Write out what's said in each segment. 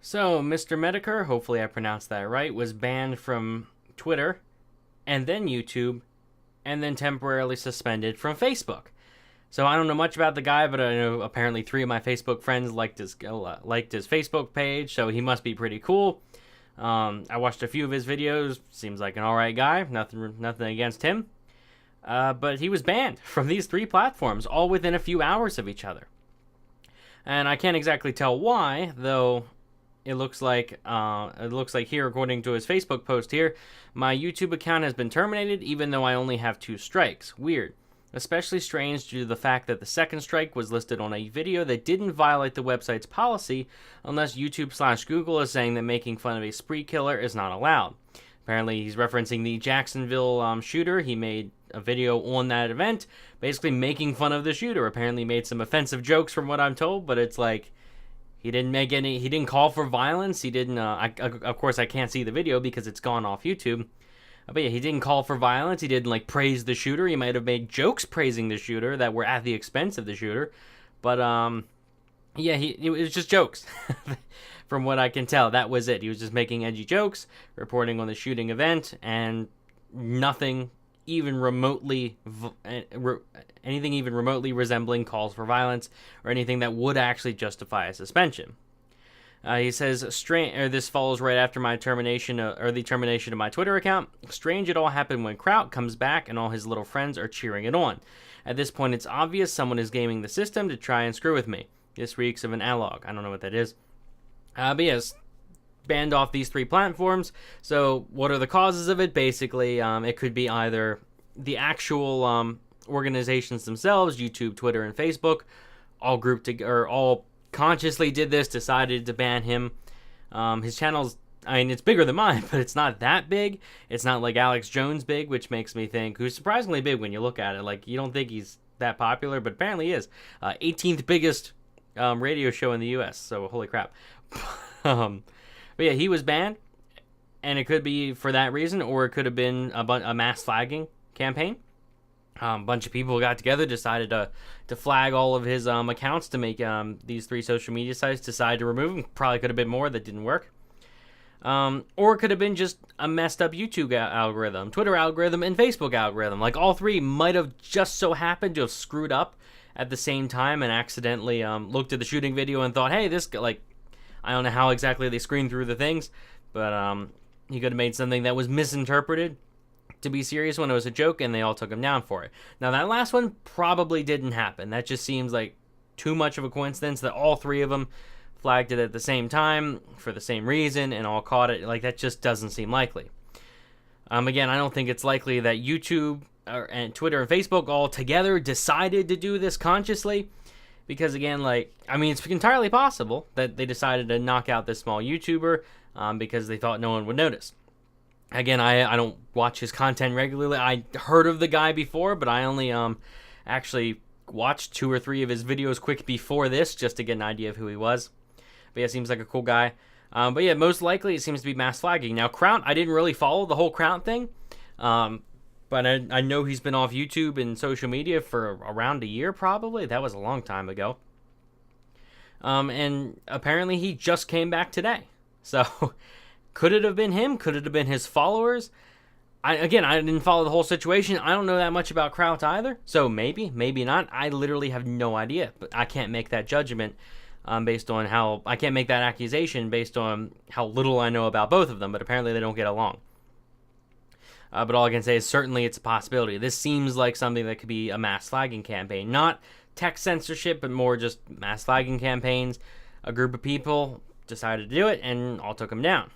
So, Mr. Metokur, hopefully I pronounced that right, was banned from Twitter, and then YouTube, and then temporarily suspended from Facebook. So I don't know much about the guy, but I know apparently 3 of my Facebook friends liked his Facebook page, so he must be pretty cool. I watched a few of his videos. Seems like an alright guy. Nothing against him. But he was banned from these 3 platforms, all within a few hours of each other. And I can't exactly tell why, though. It looks like here, according to his Facebook post here, my YouTube account has been terminated, even though I only have 2 strikes. Weird. Especially strange due to the fact that the second strike was listed on a video that didn't violate the website's policy, unless YouTube/Google is saying that making fun of a spree killer is not allowed. Apparently, he's referencing the Jacksonville shooter. He made a video on that event, basically making fun of the shooter. Apparently, made some offensive jokes from what I'm told, but it's like he didn't call for violence. He didn't. Of course, I can't see the video because it's gone off YouTube. But yeah, he didn't call for violence. He didn't praise the shooter. He might have made jokes praising the shooter that were at the expense of the shooter. But yeah, it was just jokes. From what I can tell, that was it. He was just making edgy jokes, reporting on the shooting event, and nothing even remotely anything even remotely resembling calls for violence or anything that would actually justify a suspension. He says, this follows right after my termination, or the termination of my Twitter account. Strange it all happened when Kraut comes back and all his little friends are cheering it on. At this point, it's obvious someone is gaming the system to try and screw with me. This reeks of an analog. I don't know what that is. But yes, banned off these 3 platforms. So what are the causes of it? Basically, it could be either the actual organizations themselves, YouTube, Twitter, and Facebook, all grouped together, or all consciously did this, decided to ban him. His channel's, it's bigger than mine, but it's not that big. It's not like Alex Jones big, which makes me think, who's surprisingly big when you look at it. You don't think he's that popular, but apparently he is. 18th biggest radio show in the U.S., so holy crap. But yeah, he was banned, and it could be for that reason, or it could have been a mass flagging campaign. A bunch of people got together, decided to flag all of his accounts to make these 3 social media sites decide to remove him. Probably could have been more that didn't work. Or it could have been just a messed up YouTube algorithm, Twitter algorithm, and Facebook algorithm. All 3 might have just so happened to have screwed up at the same time and accidentally looked at the shooting video and thought, hey, this, I don't know how exactly they screened through the things, but he could have made something that was misinterpreted to be serious when it was a joke, and they all took him down for it. Now, that last one probably didn't happen. That just seems like too much of a coincidence that all 3 of them flagged it at the same time for the same reason and all caught it. That just doesn't seem likely. Again, I don't think it's likely that YouTube and Twitter and Facebook all together decided to do this consciously, because again, it's entirely possible that they decided to knock out this small YouTuber because they thought no one would notice. Again, I don't watch his content regularly. I heard of the guy before, but I only actually watched 2 or 3 of his videos quick before this just to get an idea of who he was. But yeah, seems like a cool guy. But yeah, most likely it seems to be mass flagging. Now, Kraut, I didn't really follow the whole Kraut thing, but I know he's been off YouTube and social media for around a year probably. That was a long time ago. And apparently he just came back today. So could it have been him? Could it have been his followers? I didn't follow the whole situation. I don't know that much about Kraut either. So maybe not. I literally have no idea. But I can't make that judgment based on how... I can't make that accusation based on how little I know about both of them. But apparently they don't get along. But all I can say is certainly it's a possibility. This seems like something that could be a mass flagging campaign. Not tech censorship, but more just mass flagging campaigns. A group of people decided to do it and all took him down.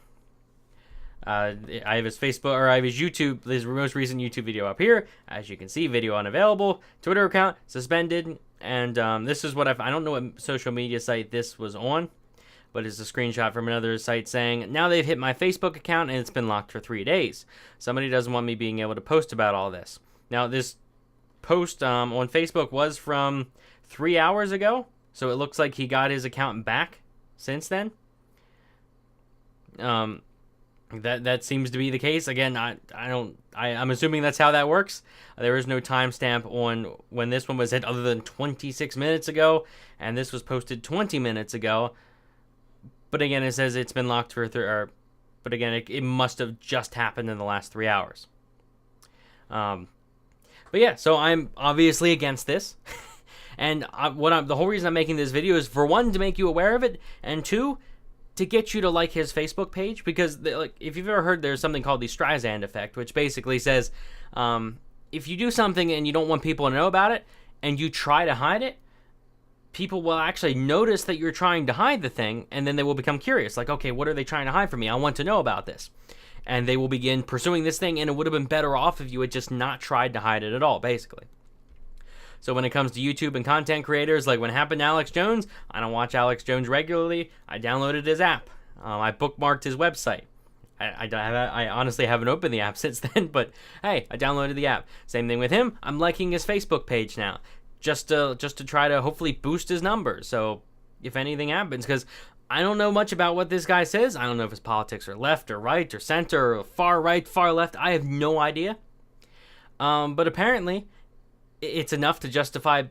I have his Facebook, or I have his YouTube, his most recent YouTube video up here. As you can see, video unavailable. Twitter account suspended. And this is what I don't know what social media site this was on, but it's a screenshot from another site saying, now they've hit my Facebook account and it's been locked for 3 days. Somebody doesn't want me being able to post about all this. Now, this post on Facebook was from 3 hours ago, so it looks like he got his account back since then. That seems to be the case. Again, I'm assuming that's how that works. There is no timestamp on when this one was hit other than 26 minutes ago, and this was posted 20 minutes ago. But again, it says it's been locked for but again, it must have just happened in the last 3 hours. But yeah, so I'm obviously against this. And the whole reason I'm making this video is, for one, to make you aware of it, and two, to get you to like his Facebook page. Because if you've ever heard, there's something called the Streisand effect, which basically says, if you do something and you don't want people to know about it, and you try to hide it, people will actually notice that you're trying to hide the thing, and then they will become curious. Like, okay, what are they trying to hide from me? I want to know about this. And they will begin pursuing this thing, and it would have been better off if you had just not tried to hide it at all, basically. So when it comes to YouTube and content creators, like when it happened to Alex Jones, I don't watch Alex Jones regularly. I downloaded his app. I bookmarked his website. I honestly haven't opened the app since then, but hey, I downloaded the app. Same thing with him. I'm liking his Facebook page now, just to try to hopefully boost his numbers. So if anything happens, because I don't know much about what this guy says. I don't know if his politics are left or right or center or far right, far left. I have no idea. But apparently, it's enough to justify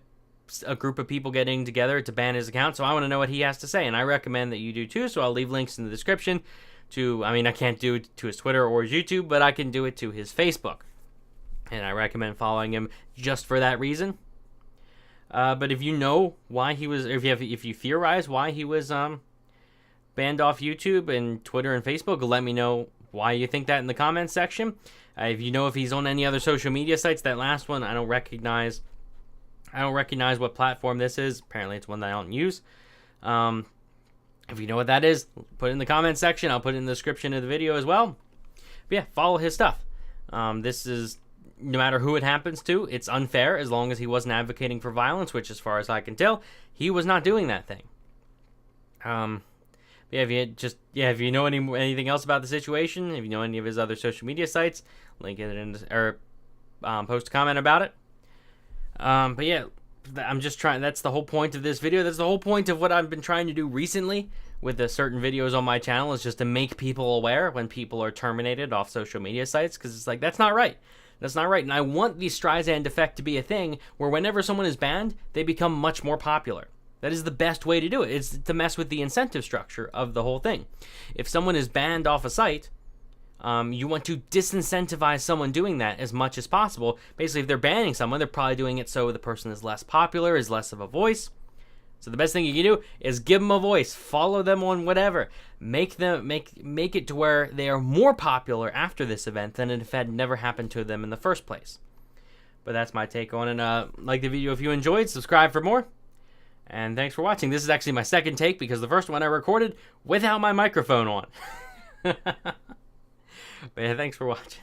a group of people getting together to ban his account. So I want to know what he has to say, and I recommend that you do too. So I'll leave links in the description to, I mean, I can't do it to his Twitter or his YouTube, but I can do it to his Facebook. And I recommend following him just for that reason. But if you know why he was, if you theorize why he was banned off YouTube and Twitter and Facebook, let me know why you think that in the comments section. If you know if he's on any other social media sites, that last one I don't recognize. I don't recognize what platform this is. Apparently, it's one that I don't use. If you know what that is, put it in the comments section. I'll put it in the description of the video as well. But yeah, follow his stuff. This is, no matter who it happens to, it's unfair as long as he wasn't advocating for violence, which, as far as I can tell, he was not doing that thing. Yeah, if you know anything else about the situation, if you know any of his other social media sites, link it in, or post a comment about it. But yeah, I'm just trying. That's the whole point of this video. That's the whole point of what I've been trying to do recently with the certain videos on my channel, is just to make people aware when people are terminated off social media sites, because it's like, that's not right. That's not right. And I want the Streisand effect to be a thing where whenever someone is banned, they become much more popular. That is the best way to do it. It's to mess with the incentive structure of the whole thing. If someone is banned off a site, you want to disincentivize someone doing that as much as possible. Basically, if they're banning someone, they're probably doing it so the person is less popular, is less of a voice. So the best thing you can do is give them a voice, follow them on whatever, make it to where they are more popular after this event than if it had never happened to them in the first place. But that's my take on it. Like the video if you enjoyed, subscribe for more. And thanks for watching. This is actually my second take, because the first one I recorded without my microphone on. But yeah, thanks for watching.